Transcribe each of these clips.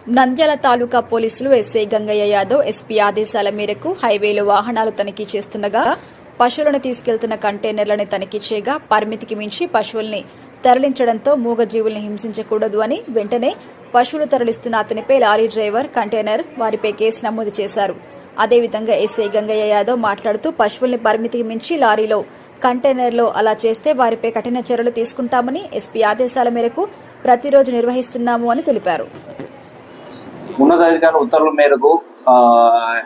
నంద్యాల తాలూకా పోలీసులు SI Gangaiah Yadav SP ఆదేశాల మేరకు హైవేలో వాహనాలు తనిఖీ చేస్తుండగా పశువులను తీసుకెళ్తున్న కంటైనర్లను తనిఖీ చేయగా పరిమితికి మించి పశువుల్ని తరలించడంతో మూగజీవుల్ని హింసించకూడదు అని వెంటనే పశువులు తరలిస్తున్న అతనిపై లారీ డ్రైవర్ కంటైనర్ వారిపై కేసు నమోదు చేశారు. అదేవిధంగా ఎస్ఐ గంగయ్య యాదవ్ మాట్లాడుతూ పశువుల్ని పరిమితికి మించి లారీలో కంటైనర్లో అలా చేస్తే వారిపై కఠిన చర్యలు తీసుకుంటామని ఎస్పీ ఆదేశాల మేరకు ప్రతిరోజు నిర్వహిస్తున్నాము అని తెలిపారు. ఉన్నతాధికారుల ఉత్తర్వుల మేరకు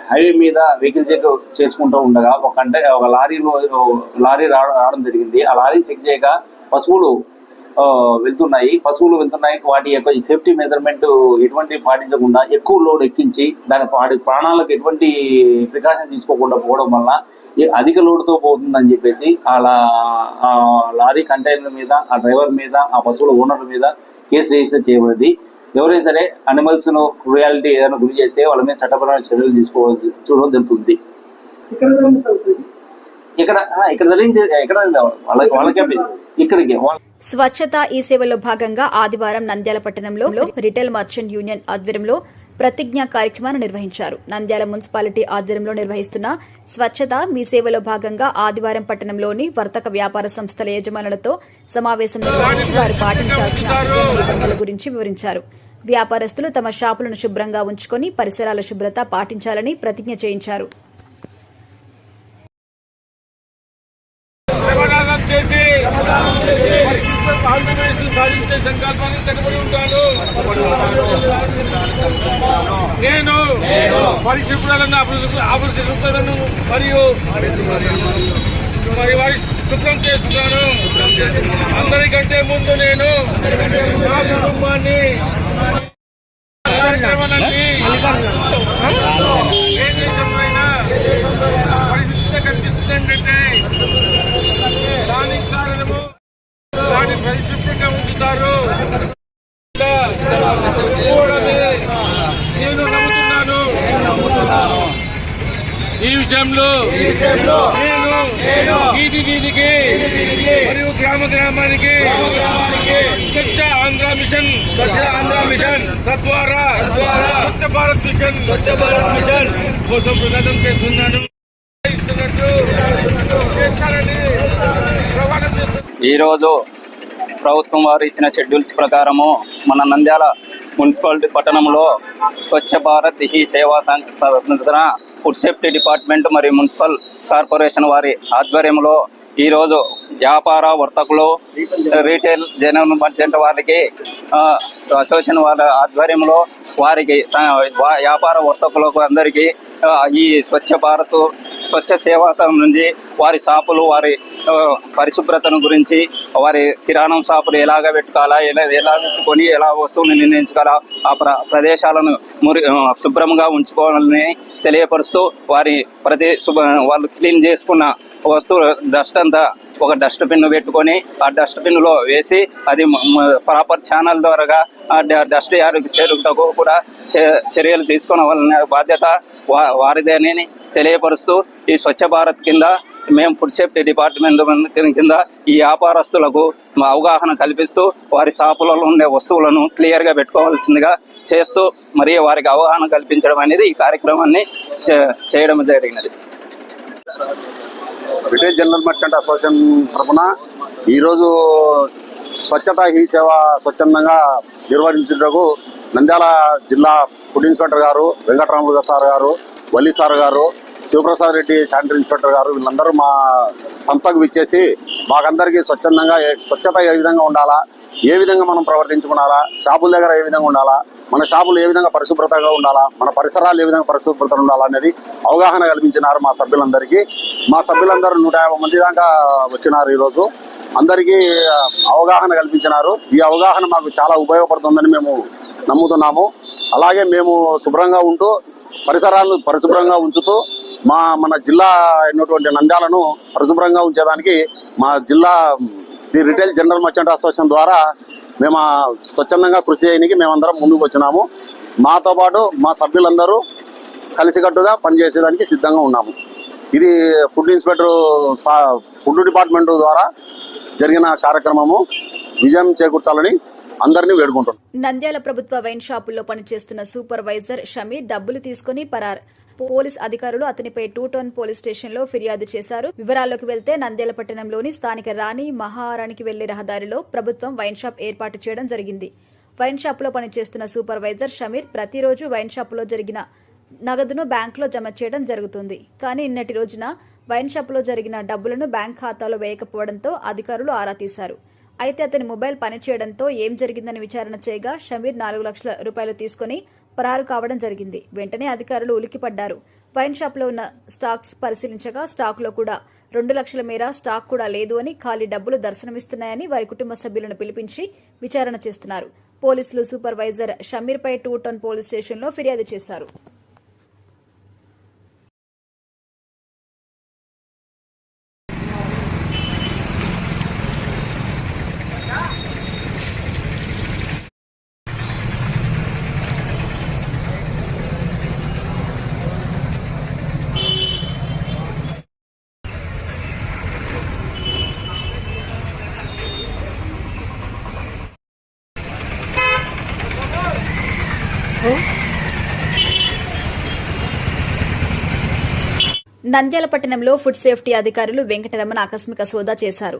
హైవే మీద వెహికల్ చెక్ చేసుకుంటూ ఉండగా ఒక లారీ రావడం జరిగింది. ఆ లారీ చెక్ చేయగా పశువులు వెళ్తున్నాయి. వాటి యొక్క సేఫ్టీ మెజర్మెంట్ ఎటువంటి పాటించకుండా ఎక్కువ లోడ్ ఎక్కించి వాటి ప్రాణాలకు ఎటువంటి ప్రికాషన్ తీసుకోకుండా పోవడం వల్ల అధిక లోడ్తో పోతుందని చెప్పేసి ఆ లారీ కంటైనర్ మీద, ఆ డ్రైవర్ మీద, ఆ పశువుల ఓనర్ మీద కేసు రిజిస్టర్ చేయబడింది. ఎవరైనా సరే అనిమల్స్ ను క్రూయాలిటీ ఏదైనా గురి చేస్తే వాళ్ళ మీద చట్టపరమైన చర్యలు చూడడం జరుగుతుంది. ఇక్కడికి స్వచ్ఛత ఈ సేవలో భాగంగా ఆదివారం నంద్యాల పట్టణంలో రిటైల్ మర్చెంట్ యూనియన్ ఆధ్వర్యంలో ప్రతిజ్ఞా కార్యక్రమాన్ని నిర్వహించారు. నంద్యాల మున్సిపాలిటీ ఆధ్వర్యంలో నిర్వహిస్తున్న స్వచ్ఛత మీ సేవలో భాగంగా ఆదివారం పట్టణంలోని వర్తక వ్యాపార సంస్థల యజమానులతో సమావేశం నిర్వహించి వారు పాటించాల్సిన నిబంధనల గురించి వివరించారు. వ్యాపారస్తులు తమ షాపులను శుభ్రంగా ఉంచుకొని పరిసరాల శుభ్రత పాటించాలని ప్రతిజ్ఞ చేయించారు. నేను పరిశుభ్రతను అపరిశుభ్రతను మరియు వారి శుభ్రం చేస్తున్నాను. అందరికంటే ముందు నేను నా కుటుంబాన్ని ఏ దేశమైనా పరిశుభ్రత కనిపిస్తుందంటే దానికి కారణము దాన్ని పరిశుభ్రంగా ఉంచుతారు. నేను నమ్ముతున్నాను. ఈ విషయంలో నేను వీధికి మరియు గ్రామానికి స్వచ్ఛ ఆంధ్ర మిషన్ తద్వారా స్వచ్ఛ భారత్ మిషన్ కోసం ప్రదానం చేస్తున్నాను. ఈరోజు ప్రభుత్వం వారు ఇచ్చిన షెడ్యూల్స్ ప్రకారము మన నంద్యాల మున్సిపాలిటీ పట్టణంలో స్వచ్ఛ భారత్ హీ సేవా సంస్థ ఫుడ్ సేఫ్టీ డిపార్ట్మెంట్ మరియు మున్సిపల్ కార్పొరేషన్ వారి ఆధ్వర్యంలో ఈరోజు వ్యాపార వర్తకులు, రీటైల్ జనరల్ మర్చెంట్ వారికి అసోసియేషన్ వారి ఆధ్వర్యంలో వారికి వ్యాపార వర్తకులకు అందరికీ ఈ స్వచ్ఛ భారత్ స్వచ్ఛ సేవా నుంచి వారి షాపులు, వారి పరిశుభ్రతను గురించి, వారి కిరాణం షాపులు ఎలాగ పెట్టుకోవాలా, ఎలా పెట్టుకొని ఎలా వస్తువులు నిర్ణయించుకోవాలా, ఆ ప్రదేశాలను శుభ్రంగా ఉంచుకోవాలని తెలియపరుస్తూ వారి వాళ్ళు క్లీన్ చేసుకున్న వస్తువు డస్ట్ అంతా ఒక డస్ట్బిన్ పెట్టుకొని ఆ డస్ట్బిన్లో వేసి అది ప్రాపర్ ఛానల్ ద్వారా ఆ డస్ట్ యారికి చేరుటకు కూడా చర్యలు తీసుకోవాలనే బాధ్యత వారిదేనని తెలియపరుస్తూ ఈ స్వచ్ఛ భారత్ కింద మేము ఫుడ్ సేఫ్టీ డిపార్ట్మెంట్ కింద ఈ వ్యాపారస్తులకు అవగాహన కల్పిస్తూ వారి షాపులలో ఉండే వస్తువులను క్లియర్గా పెట్టుకోవాల్సిందిగా చేస్తూ మరియు వారికి అవగాహన కల్పించడం అనేది ఈ కార్యక్రమాన్ని చేయడం జరిగినది. రిటైల్ జనరల్ మర్చెంట్ అసోసియేషన్ తరఫున ఈరోజు స్వచ్ఛత హీ సేవ స్వచ్ఛందంగా నిర్వహించుటకు నంద్యాల జిల్లా ఫుడ్ ఇన్స్పెక్టర్ గారు, వెంకటరాములు సార్ గారు, వల్లి సార్ గారు, శివప్రసాద్ రెడ్డి శానిటరీ ఇన్స్పెక్టర్ గారు వీళ్ళందరూ మా సంస్థకు విచ్చేసి మాకందరికీ స్వచ్ఛత ఏ విధంగా ఉండాలా, ఏ విధంగా మనం ప్రవర్తించుకున్నారా, షాపుల దగ్గర ఏ విధంగా ఉండాలా, మన షాపులు ఏ విధంగా పరిశుభ్రతగా ఉండాలా, మన పరిసరాలు ఏ విధంగా పరిశుభ్రత ఉండాలా అనేది అవగాహన కల్పించినారు మా సభ్యులందరికీ. మా సభ్యులందరూ 150 మంది దాకా వచ్చినారు. ఈరోజు అందరికీ అవగాహన కల్పించినారు. ఈ అవగాహన మాకు చాలా ఉపయోగపడుతుందని మేము నమ్ముతున్నాము. అలాగే మేము శుభ్రంగా ఉంటూ పరిసరాలను పరిశుభ్రంగా ఉంచుతూ మన జిల్లా అయినటువంటి నంద్యాలను పరిశుభ్రంగా ఉంచేదానికి మా జిల్లా రిటైల్ జనరల్ మర్చెంట్ అసోసియేషన్ ద్వారా మేము స్వచ్ఛందంగా కృషి చేయడానికి మేమందరం ముందుకు వచ్చినాము. మాతో పాటు మా సభ్యులందరూ కలిసికట్టుగా పనిచేసేదానికి సిద్ధంగా ఉన్నాము. ఇది ఫుడ్ డిపార్ట్మెంట్ ద్వారా జరిగిన కార్యక్రమము విజయం చేకూర్చాలని అందరినీ వేడుకుంటున్నాం. నంద్యాల ప్రభుత్వ వైన్ షాపుల్లో పనిచేస్తున్న సూపర్వైజర్ షమీర్ డబ్బులు తీసుకుని పరార్. పోలీస్ అధికారులు అతనిపై 2 టౌన్ పోలీస్ స్టేషన్లో ఫిర్యాదు చేశారు. వివరాల్లోకి వెళ్తే నంద్యాల పట్టణంలోని స్థానిక రాణి మహారానికి వెళ్లే రహదారిలో ప్రభుత్వం వైన్ షాప్ ఏర్పాటు చేయడం జరిగింది. వైన్ షాపులో పనిచేస్తున్న సూపర్వైజర్ షమీర్ ప్రతిరోజు వైన్ షాపులో జరిగిన నగదును బ్యాంకులో జమ చేయడం జరుగుతుంది. కానీ నిన్నటి రోజున వైన్ షాపులో జరిగిన డబ్బులను బ్యాంక్ ఖాతాలో వేయకపోవడంతో అధికారులు ఆరా తీశారు. అయితే అతని మొబైల్ పనిచేయడంతో ఏం జరిగిందని విచారణ చేయగా షమీర్ 4 లక్షల రూపాయలు తీసుకుని పరారు కావడం జరిగింది. వెంటనే అధికారులు ఉలిక్కిపడ్డారు. వైన్ షాప్లో ఉన్న స్టాక్స్ పరిశీలించగా స్టాక్లో కూడా 2 లక్షల మేర స్టాక్ కూడా లేదు అని, ఖాళీ డబ్బులు దర్శనమిస్తున్నాయని వారి కుటుంబ సభ్యులను పిలిపించి విచారణ చేస్తున్నారు. పోలీసులు సూపర్వైజర్ షమీర్పై 2 టౌన్ పోలీస్ స్టేషన్లో ఫిర్యాదు చేశారు. నంద్యాల పట్టణంలో ఫుడ్ సేఫ్టీ అధికారులు వెంకటరమణ ఆకస్మిక సోదా చేశారు.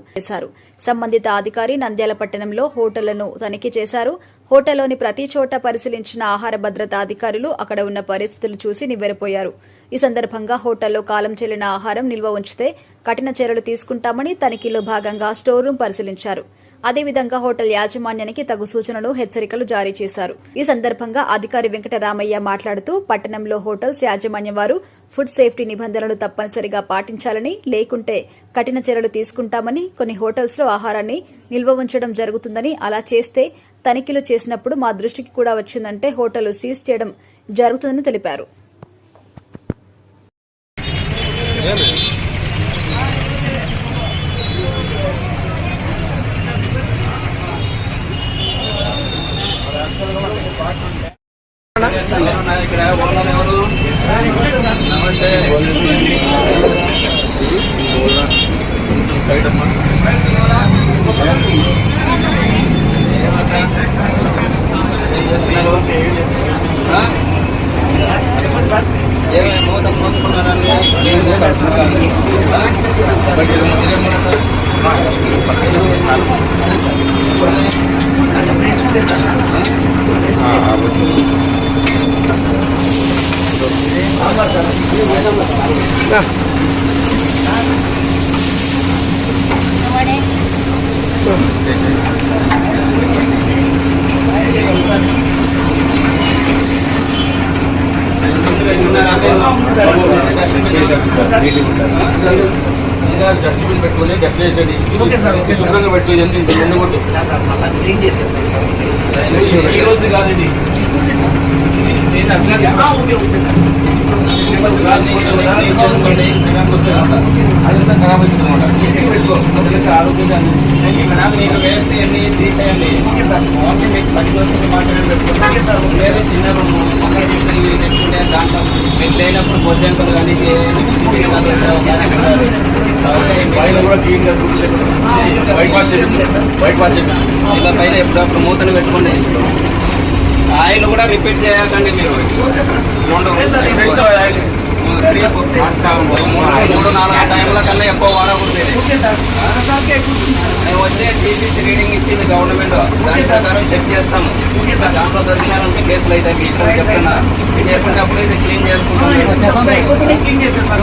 సంబంధిత అధికారి నంద్యాల పట్టణంలో హోటళ్లను తనిఖీ చేశారు. హోటల్లోని ప్రతి చోట పరిశీలించిన ఆహార భద్రతా అధికారులు అక్కడ ఉన్న పరిస్థితులు చూసి నివ్వెరపోయారు. ఈ సందర్భంగా హోటల్లో కాలం చెల్లిన ఆహారం నిల్వ ఉంచితే కఠిన చర్యలు తీసుకుంటామని తనిఖీలో భాగంగా స్టోర్ రూమ్ పరిశీలించారు. అదేవిధంగా హోటల్ యాజమాన్యానికి తగు సూచనలు, హెచ్చరికలు జారీ చేశారు. ఈ సందర్భంగా అధికారి వెంకటరామయ్య మాట్లాడుతూ పట్టణంలో హోటల్స్ యాజమాన్యం వారు ఫుడ్ సేఫ్టీ నిబంధనలు తప్పనిసరిగా పాటించాలని, లేకుంటే కఠిన చర్యలు తీసుకుంటామని, కొన్ని హోటల్స్ లో ఆహారాన్ని నిల్వ ఉంచడం జరుగుతుందని, అలా చేస్తే తనిఖీలు చేసినప్పుడు మా దృష్టికి కూడా వచ్చిందంటే హోటల్ సీజ్ చేయడం జరుగుతుందని తెలిపారు. డస్ట్బిన్ పెట్టుకుని డెఫినేషన్ శుభ్రంగా పెట్టుకుని ఈ రోజు కాదు ఇది అదంతా ఖరాబ్ అవుతుంది అనమాట. పెట్టుకో ఆరోగ్యంగా మీకు వేస్ట్ ఎన్ని తీసేయండి. ఓన్లీ మీకు 10% మాత్రమే పెట్టుకోండి. వేరే చిన్న పెట్టుకుంటే దాంట్లో మీరు లేనప్పుడు భోజనం కానీ పైన కూడా క్లీన్ గా వైట్ వాష్ ఇలా పైన ఎప్పుడప్పుడు మూతలు పెట్టుకోండి. ఆయిల్ కూడా రిపీట్ చేయకండి. మీరు 3-4 టైంల కన్నా ఎక్కువ వాడకూడదు. మేము వచ్చే టీసీసీ రీడింగ్ ఇచ్చింది గవర్నమెంట్, దాని ప్రకారం చెక్ చేస్తాము. దాంట్లో దొరికినారంటే కేసులు అయితే మీ ఇష్టం చెప్తున్నా. ఇది ఎప్పటికప్పుడు ఇది క్లీన్ చేసుకుంటాం.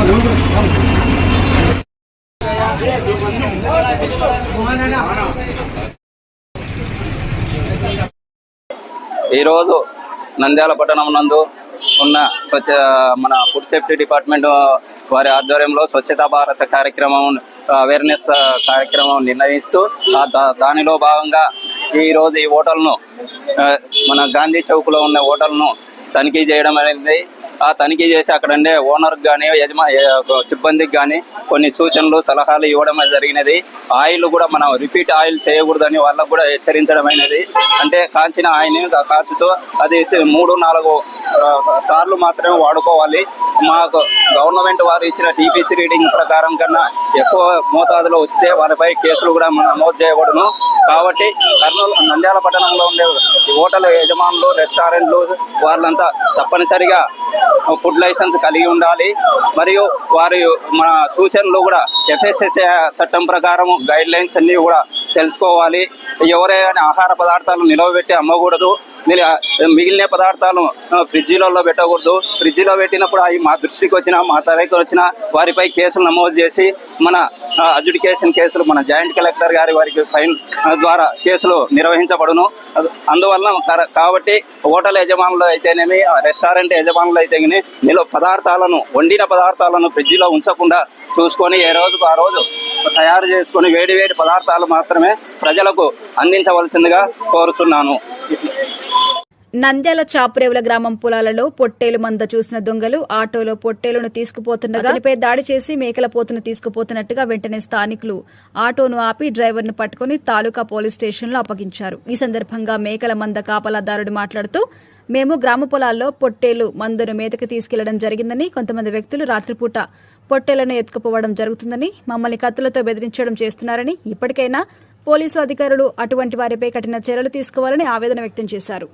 ఈరోజు నంద్యాల పట్టణం నందు ఉన్న మన ఫుడ్ సేఫ్టీ డిపార్ట్మెంట్ వారి ఆధ్వర్యంలో స్వచ్ఛతా భారత్ కార్యక్రమం, అవేర్నెస్ కార్యక్రమం నిర్ణయిస్తూ దానిలో భాగంగా ఈరోజు ఈ హోటల్ను, మన గాంధీ చౌక్లో ఉన్న హోటల్ను తనిఖీ చేయడం అనేది, ఆ తనిఖీ చేసి అక్కడ ఉండే ఓనర్కి కానీ సిబ్బందికి కానీ కొన్ని సూచనలు, సలహాలు ఇవ్వడం జరిగినది. ఆయిల్ కూడా మనం రిపీట్ ఆయిల్ చేయకూడదని వాళ్ళకు కూడా హెచ్చరించడం అయినది. అంటే కాల్చిన ఆయిల్ కాల్చుతూ అది 3-4 సార్లు మాత్రమే వాడుకోవాలి. మాకు గవర్నమెంట్ వారు ఇచ్చిన టీపీసీ రీడింగ్ ప్రకారం కన్నా ఎక్కువ మోతాదులో వస్తే వారిపై కేసులు కూడా నమోదు చేయబడును. కాబట్టి కర్నూలు నంద్యాల పట్టణంలో ఉండే హోటల్ యజమానులు, రెస్టారెంట్లు వాళ్ళంతా తప్పనిసరిగా ఫుడ్ లైసెన్స్ కలిగి ఉండాలి. మరియు వారి మన సూచనలు కూడా FSSAI చట్టం ప్రకారం గైడ్ లైన్స్ అన్ని కూడా తెలుసుకోవాలి. ఎవరైనా ఆహార పదార్థాలు నిలవబెట్టి అమ్మకూడదు. మిగిలిన పదార్థాలు ఫ్రిడ్జిలలో పెట్టకూడదు. ఫ్రిడ్జిలో పెట్టినప్పుడు అవి మా దృష్టికి వచ్చినా, మా తరగతి వచ్చినా వారిపై కేసులు నమోదు చేసి మన అడ్జుడికేషన్ కేసులు మన జాయింట్ కలెక్టర్ గారి వారికి ఫైన్ ద్వారా కేసులు నిర్వహించబడును. అందువల్ల కాబట్టి హోటల్ యజమానులు అయితేనేమి, రెస్టారెంట్ యజమానులు అయితేనే వండిన పదార్థాలను ఫ్రిడ్జిలో ఉంచకుండా చూసుకొని ఏ రోజుకు ఆ రోజు తయారు చేసుకొని వేడి పదార్థాలు మాత్రమే ప్రజలకు అందించవలసిందిగా కోరుచున్నాను. నంద్యాల చాపురేవుల గ్రామం పొలాలలో పొట్టేలు మంద చూసిన దొంగలు ఆటోలో పొట్టేలును తీసుకుపోతుండగా అతనిపై దాడి చేసి మేకల పోతును తీసుకుపోతున్నట్టుగా వెంటనే స్థానికులు ఆటోను ఆపి డ్రైవర్ను పట్టుకుని తాలూకా పోలీస్ స్టేషన్లో అప్పగించారు. ఈ సందర్భంగా మేకల మంద కాపలాదారుడు మాట్లాడుతూ, మేము గ్రామ పొలాల్లో పొట్టేలు మందును మేతకు తీసుకెళ్లడం జరిగిందని, కొంతమంది వ్యక్తులు రాత్రిపూట పొట్టేలను ఎత్తుకుపోవడం జరుగుతుందని, మమ్మల్ని కత్తులతో బెదిరించడం చేస్తున్నారని, ఇప్పటికైనా పోలీసు అధికారులు అటువంటి వారిపై కఠిన చర్యలు తీసుకోవాలని ఆవేదన వ్యక్తం చేశారు.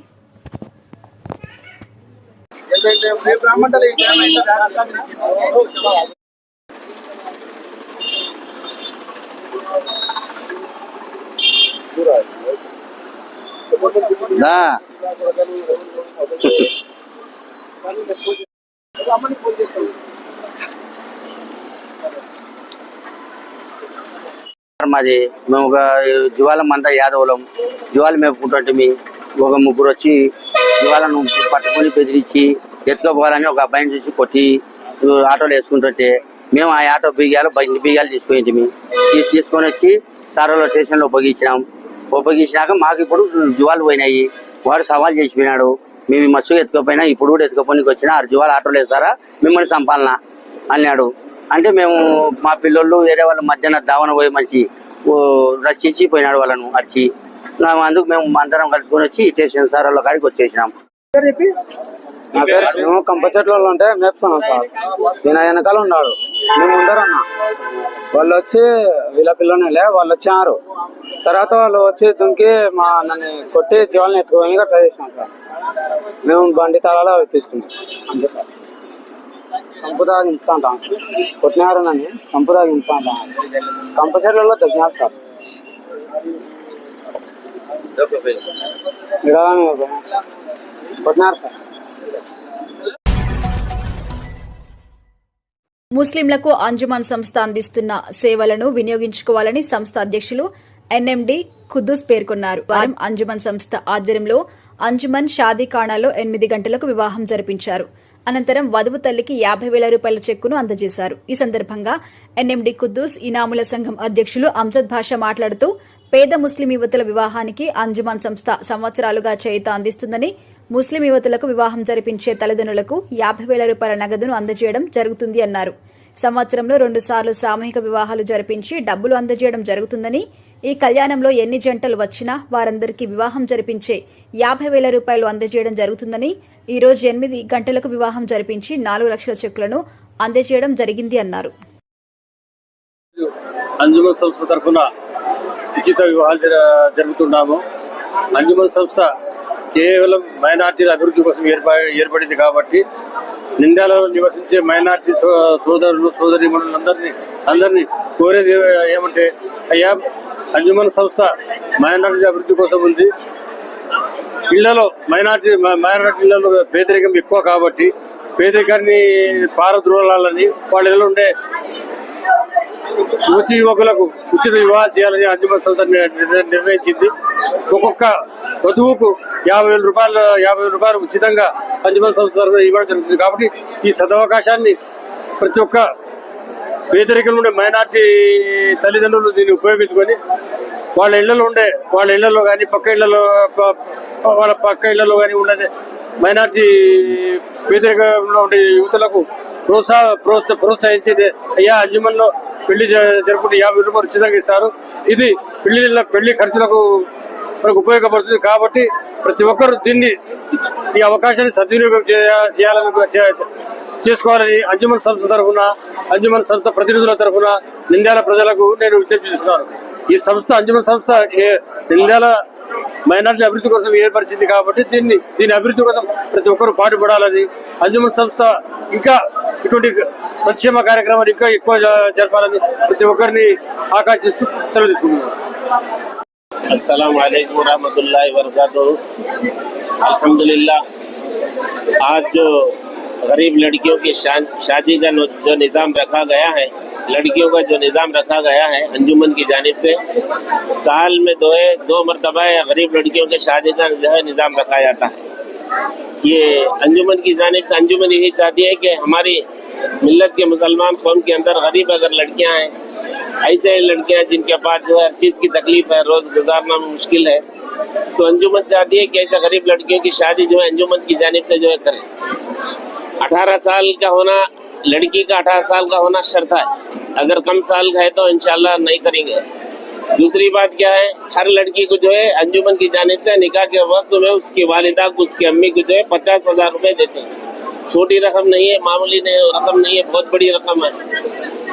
మాది మేము ఒక జ్వాలం అంతా యాదవులం, జ్వాలు మేపుకుంటుంటే ఒక ముగ్గురు వచ్చి జ్వాలను పట్టుకొని బెదిరించి ఎత్తుకోపోవాలని ఒక అబ్బాయిని చూసి కొట్టి ఆటోలో వేసుకుంటుంటే మేము ఆ ఆటో బీగాలు తీసుకొని వచ్చి సారోలో స్టేషన్లో ఉపయోగించినాక మాకు ఇప్పుడు జ్వాలు పోయినాయి. వాడు సవాల్ చేసిపోయినాడు, మేము మత్స్సు ఎత్తుకపోయినా ఇప్పుడు కూడా ఎత్తుకపోనికి వచ్చినా ఆ జ్వాలు ఆటోలో వేస్తారా మిమ్మల్ని చంపాలనా అన్నాడు. అంటే మేము మా పిల్లోళ్ళు వేరే వాళ్ళ మధ్యాహ్నం దావన పోయి మనిషి రచించి పోయినాడు వాళ్ళను అరిచి. అందుకు మేము అందరం కలుసుకొని వచ్చి స్టేషన్ సారోళ్ళ కాడికి వచ్చేసినాం. నా పేరు మేము కంపచెట్లలో ఉంటే మేపుతున్నాం సార్. ఈయన వెనకాల ఉన్నాడు, మేము ఉండరన్నా. వాళ్ళు వచ్చి వీళ్ళ పిల్లనే వాళ్ళు వచ్చారు. తర్వాత వాళ్ళు వచ్చి దుంకి నన్ను కొట్టి జీవాలని ఎత్తుకోని ట్రై చేసినాం సార్. మేము బండి తాళాలు తీసుకున్నాం అంతే సార్. సంపుదాగా నింపుతా ఉంటాం, కొట్టినారు నన్ను సంపుదాగా నింపుతా ఉంటాం. కంపచెట్లలో దగ్గర సార్ కొట్టినారు సార్. ముస్లింలకు అంజుమన్ సంస్థ అందిస్తున్న సేవలను వినియోగించుకోవాలని సంస్థ అధ్యక్షులు NMD ఖుద్దూస్ పేర్కొన్నారు. వారం అంజుమన్ సంస్థ ఆధ్వర్యంలో అంజుమన్ షాదీఖానాలో 8 గంటలకు వివాహం జరిపించారు. అనంతరం వధువు తల్లికి 50,000 రూపాయల చెక్కును అందజేశారు. ఈ సందర్భంగా NMD ఖుద్దూస్ ఇనాముల సంఘం అధ్యక్షులు అంజద్ భాషా మాట్లాడుతూ, పేద ముస్లిం యువతుల వివాహానికి అంజుమన్ సంస్థ సంవత్సరాలుగా చేయూత అందిస్తుందని, ముస్లిం యువతులకు వివాహం జరిపించే తల్లిదండ్రులకు 50,000 రూపాయల నగదును అందజేయడం జరుగుతుంది అన్నారు. సంవత్సరంలో 2 సార్లు సామూహిక వివాహాలు జరిపించి డబ్బులు అందజేయడం జరుగుతుందని, ఈ కళ్యాణంలో ఎన్ని జంటలు వచ్చినా వారందరికీ వివాహం జరిపించే 50,000 రూపాయలు అందజేయడం జరుగుతుందని, ఈ రోజు 8 గంటలకు వివాహం జరిపించి 4 లక్షల చెక్కులను అందజేయడం జరిగింది అన్నారు. అంజుమన్ సంస్థ తరఫున ఉచిత వివాహాలు జరుపుతున్నాము. అంజుమన్ సంస్థ కేవలం మైనార్టీల అభివృద్ధి కోసం ఏర్పడింది కాబట్టి నంద్యాలలో నివసించే మైనార్టీ సోదరులు అందరినీ కోరేది ఏమంటే, అయ్యా అంజుమన్ సంస్థ మైనార్టీ అభివృద్ధి కోసం ఉంది. మైనార్టీలలో పేదరికం ఎక్కువ కాబట్టి పేదరికాన్ని పారద్రోలాలని వాళ్ళ ఉండే యువతి యువకులకు ఉచిత వివాహాలు చేయాలని అంజుమన్ సంస్థ నిర్ణయించింది. ఒక్కొక్క వధువుకు 50,000 రూపాయలు ఉచితంగా అంజుమన్ సంస్థ ఇవ్వడం జరుగుతుంది. కాబట్టి ఈ సదవకాశాన్ని ప్రతి ఒక్క పేదరికంలో ఉండే మైనార్టీ తల్లిదండ్రులు దీన్ని ఉపయోగించుకొని వాళ్ళ ఇళ్లలో కానీ వాళ్ళ పక్క ఇళ్లలో కానీ ఉండే మైనార్టీ పేదరికంలో ఉండే యువతులకు ప్రోత్సహించేది. అయ్యా అంజుమన్లో పెళ్లి జరుపుకుంటే 50,000 రూపాయలు ఉచితంగా ఇస్తారు. ఇది పెళ్లి ఖర్చులకు మనకు ఉపయోగపడుతుంది. కాబట్టి ప్రతి ఒక్కరు దీన్ని ఈ అవకాశాన్ని సద్వినియోగం చేసుకోవాలని అంజుమన్ సంస్థ తరఫున, అంజుమన్ సంస్థ ప్రతినిధుల తరఫున నంద్యాల ప్రజలకు నేను విజ్ఞప్తి చేస్తున్నాను. ఈ సంస్థ అంజుమన్ సంస్థ నంద్యాల మైనార్టీ అభివృద్ధి కోసం ఏర్పరిచింది కాబట్టి దీని అభివృద్ధి కోసం ప్రతి ఒక్కరూ పాటుపడాలని, అంజుమన్ సంస్థ ఇంకా ఇటువంటి సంక్షేమ కార్యక్రమాలు ఇంకా ఎక్కువ జరపాలని ప్రతి ఒక్కరిని ఆకాంక్షిస్తూ సెలవు తీసుకుంటున్నాను. अस्सलाम वालेकुम रहमतुल्लाहि व बरकातहू। अल्हम्दुलिल्लाह आज जो गरीब लड़कियों की शादी का जो निज़ाम रखा गया है, लड़कियों का जो निज़ाम रखा गया है अंजुमन की जानिब से, साल में दो मरतबा गरीब लड़कियों के शादी का जो है निज़ाम रखा जाता है। ये अंजुमन की जानिब से अंजुमन यही चाहती है कि हमारी मिल्लत के मुसलमान कौम के अंदर गरीब अगर लड़कियां हैं, ऐसे लड़कियां जिनके पास जो है हर चीज़ की तकलीफ है, रोज़ गुजारना मुश्किल है, तो अंजुमन चाहती है कि ऐसे गरीब लड़कियों की शादी जो है अंजुमन की जानिब से जो है करें। 18 साल का होना, लड़की का 18 साल का होना शर्त है, अगर कम साल का है तो इंशाल्लाह नहीं करेंगे। दूसरी बात क्या है, हर लड़की को जो है अंजुमन की जानिब से निकाह के वक्त में उसकी वालिदा को, उसकी अम्मी को जो है 50,000 रुपये देते हैं। छोटी रकम नहीं है, मामूली रकम नहीं है, बहुत बड़ी रकम है।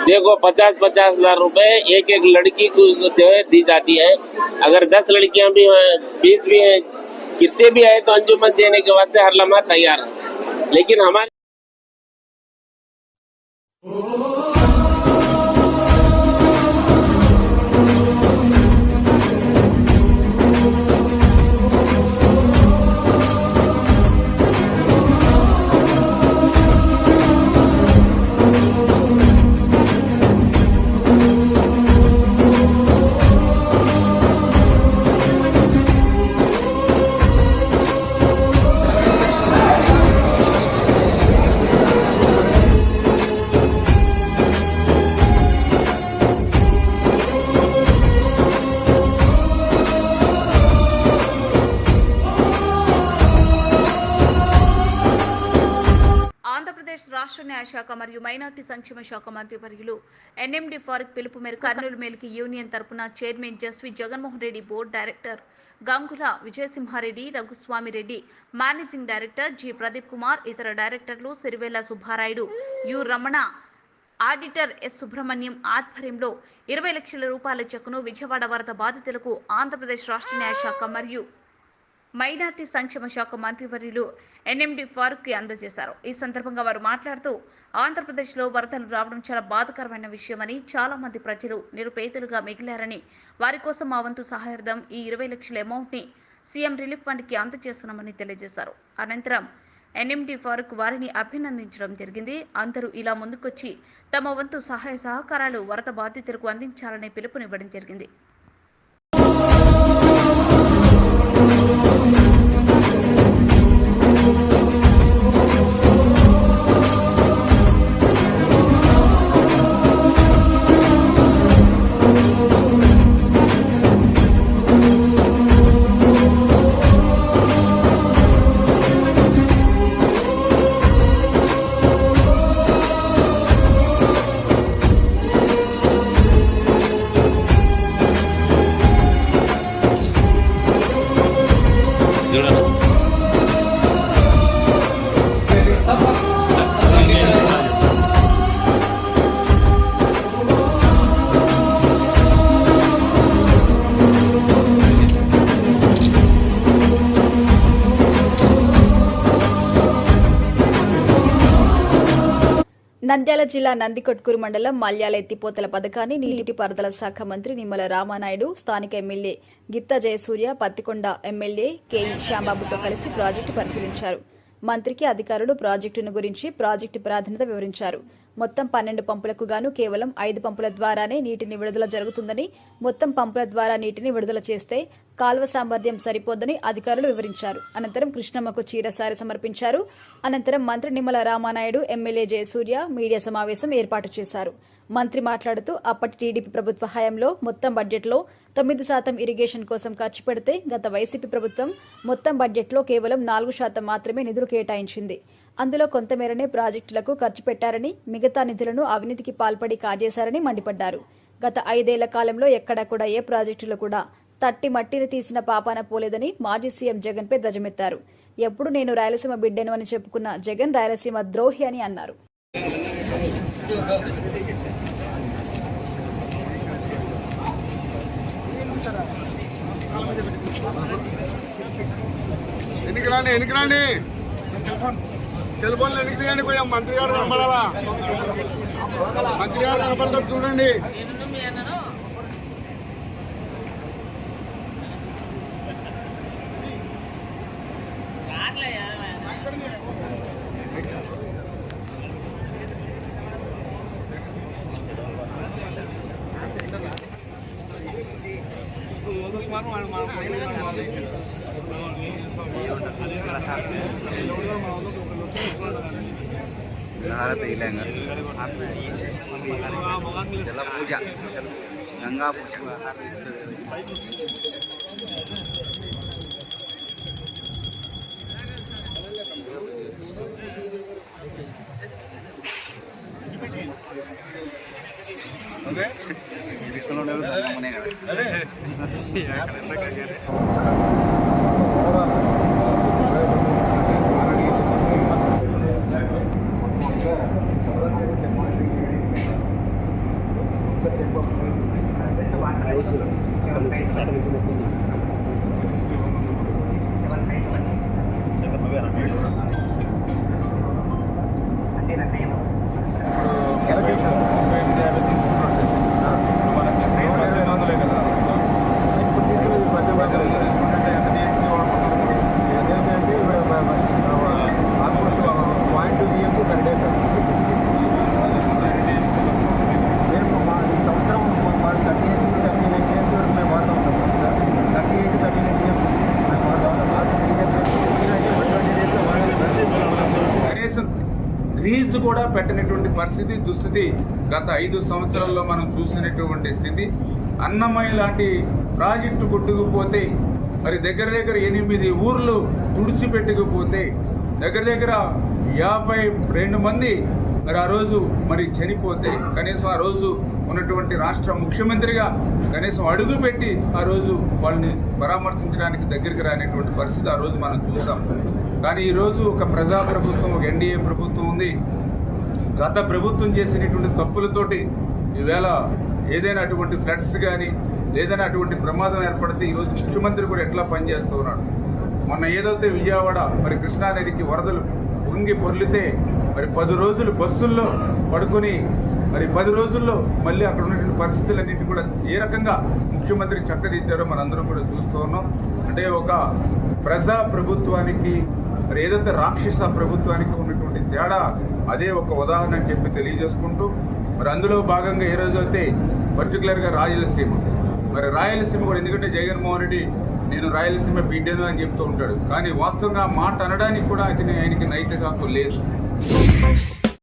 देखो 50,000 रुपये एक लड़की को जो है दी जाती है। अगर 10 लड़कियां भी हैं, 20 भी हैं, कितने भी आए तो अंजुमन देने के वास्ते हर लम्हा तैयार है। लेकिन हमारे ఆంధ్రప్రదేశ్ రాష్ట్ర న్యాయశాఖ మరియు మైనార్టీ సంక్షేమ శాఖ మంత్రి వర్యులు ఎన్ఎండి ఫారూక్ పిలుపు మేరకు కర్నూలు మేల్కి యూనియన్ తరపున చైర్మన్ జస్వి Jaganmohan Reddy, board director Gangula Vijayasimhareddy, Raghuswamy Reddy, managing director G Pradeep Kumar, ఇతర డైరెక్టర్లు Sirivella Subbarayudu, U Ramana, auditor S Subrahmanyam ఆధ్వర్యంలో 20 లక్షల రూపాయల చెక్కును విజయవాడ వరద బాధితులకు ఆంధ్రప్రదేశ్ రాష్ట్ర న్యాయశాఖ మరియు మైనార్టీ సంక్షేమ శాఖ మంత్రివర్యులు ఎన్ఎండి ఫారూక్ కి అందజేశారు. ఈ సందర్భంగా వారు మాట్లాడుతూ, ఆంధ్రప్రదేశ్లో వరదలు రావడం చాలా బాధాకరమైన విషయమని, చాలా మంది ప్రజలు నిరుపేదలుగా మిగిలారని, వారి కోసం మా వంతు సహాయార్థం ఈ 20 లక్షల అమౌంట్ ని సీఎం రిలీఫ్ ఫండ్ కి అందజేస్తున్నామని తెలియజేశారు. అనంతరం ఎన్ఎండి ఫారూక్ వారిని అభినందించడం జరిగింది. అందరూ ఇలా ముందుకొచ్చి తమ వంతు సహాయ సహకారాలు వరద బాధితులకు అందించాలని పిలుపునివ్వడం జరిగింది. నంద్యాల జిల్లా నందికొట్కూరు మండలం మల్యాల ఎత్తిపోతల పథకాన్ని నీటిపారుదల శాఖ మంత్రి నిమ్మల రామానాయుడు, స్థానిక MLA Githa Jayasurya, Pattikonda MLA KE శ్యాంబాబుతో కలిసి ప్రాజెక్టు పరిశీలించారు. మంత్రికి అధికారులు ప్రాజెక్టును గురించి, ప్రాజెక్టు ప్రాధాన్యత వివరించారు. మొత్తం 12 పంపులకు గాను కేవలం 5 పంపుల ద్వారానే నీటిని విడుదల జరుగుతుందని, మొత్తం పంపుల ద్వారా నీటిని విడుదల చేస్తే కాల్వ సామర్థ్యం సరిపోదని అధికారులు వివరించారు. అనంతరం కృష్ణమ్మకు చీరసారి సమర్పించారు. అనంతరం మంత్రి నిమ్మల రామానాయుడు, ఎమ్మెల్యే జయసూర్య మీడియా సమావేశం ఏర్పాటు చేశారు. మంత్రి మాట్లాడుతూ, అప్పటి టీడీపీ ప్రభుత్వ హయాంలో మొత్తం బడ్జెట్లో 9% ఇరిగేషన్ కోసం ఖర్చు పెడితే గత వైసీపీ ప్రభుత్వం మొత్తం బడ్జెట్లో కేవలం 4% మాత్రమే నిధులు కేటాయించింది. అందులో కొంతమేరనే ప్రాజెక్టులకు ఖర్చు పెట్టారని, మిగతా నిధులను అవినీతికి పాల్పడి కాజేశారని మండిపడ్డారు. గత 5 ఏళ్ల కాలంలో ఎక్కడా కూడా ఏ ప్రాజెక్టులు కూడా తట్టి మట్టిని తీసిన పాపాన పోలేదని మాజీ సీఎం జగన్పై ధ్వజమెత్తారు. ఎప్పుడు నేను రాయలసీమ బిడ్డను అని చెప్పుకున్న జగన్ రాయలసీమ ద్రోహి అని అన్నారు. ఎన్నికరాండి సెల్ ఫోన్లు ఎన్నిక తీయండి. కొంచెం మంత్రి గారు కనపడాలా, మంత్రి గారు కనపడతారు చూడండి. పూజ గంగా పూజ ఫీజు కూడా పెట్టినటువంటి పరిస్థితి దుస్థితి గత 5 సంవత్సరాల్లో మనం చూసినటువంటి స్థితి. అన్నమయ్య లాంటి ప్రాజెక్టు కొట్టుకుపోతే మరి దగ్గర 8 ఊర్లు తుడిచిపెట్టుకుపోతే దగ్గర 52 మంది మరి ఆ రోజు మరి చనిపోతే కనీసం ఆ రోజు ఉన్నటువంటి రాష్ట్ర ముఖ్యమంత్రిగా కనీసం అడుగు పెట్టి ఆ రోజు వాళ్ళని పరామర్శించడానికి దగ్గరికి రానిటువంటి పరిస్థితి ఆ రోజు మనం చూసాం. కానీ ఈరోజు ఒక ప్రజాప్రభుత్వం, ఒక ఎన్డీఏ ప్రభుత్వం ఉంది. గత ప్రభుత్వం చేసినటువంటి తప్పులతోటి ఈవేళ ఏదైనా అటువంటి ఫ్లడ్స్ కానీ ఏదైనా అటువంటి ప్రమాదం ఏర్పడితే ఈరోజు ముఖ్యమంత్రి కూడా ఎట్లా పనిచేస్తూ ఉన్నాడు. మొన్న ఏదైతే విజయవాడ మరి కృష్ణానదికి వరదలు పొంగి పొర్లితే మరి 10 రోజులు బస్సుల్లో పడుకొని మరి 10 రోజుల్లో మళ్ళీ అక్కడ ఉన్నటువంటి పరిస్థితులన్నింటి కూడా ఏ రకంగా ముఖ్యమంత్రి చక్కదిద్దారో మనందరం కూడా చూస్తూ ఉన్నాం. అంటే ఒక ప్రజా ప్రభుత్వానికి మరి ఏదైతే రాక్షస ప్రభుత్వానికి ఉన్నటువంటి తేడా అదే ఒక ఉదాహరణ అని చెప్పి తెలియజేసుకుంటూ మరి అందులో భాగంగా ఏ రోజైతే పర్టికులర్గా రాయలసీమ కూడా, ఎందుకంటే జగన్మోహన్ రెడ్డి నేను రాయలసీమ బిడ్డను అని చెప్తూ ఉంటాడు. కానీ వాస్తవంగా మాట అనడానికి కూడా ఆయనకి నైతిక హక్కు లేదు.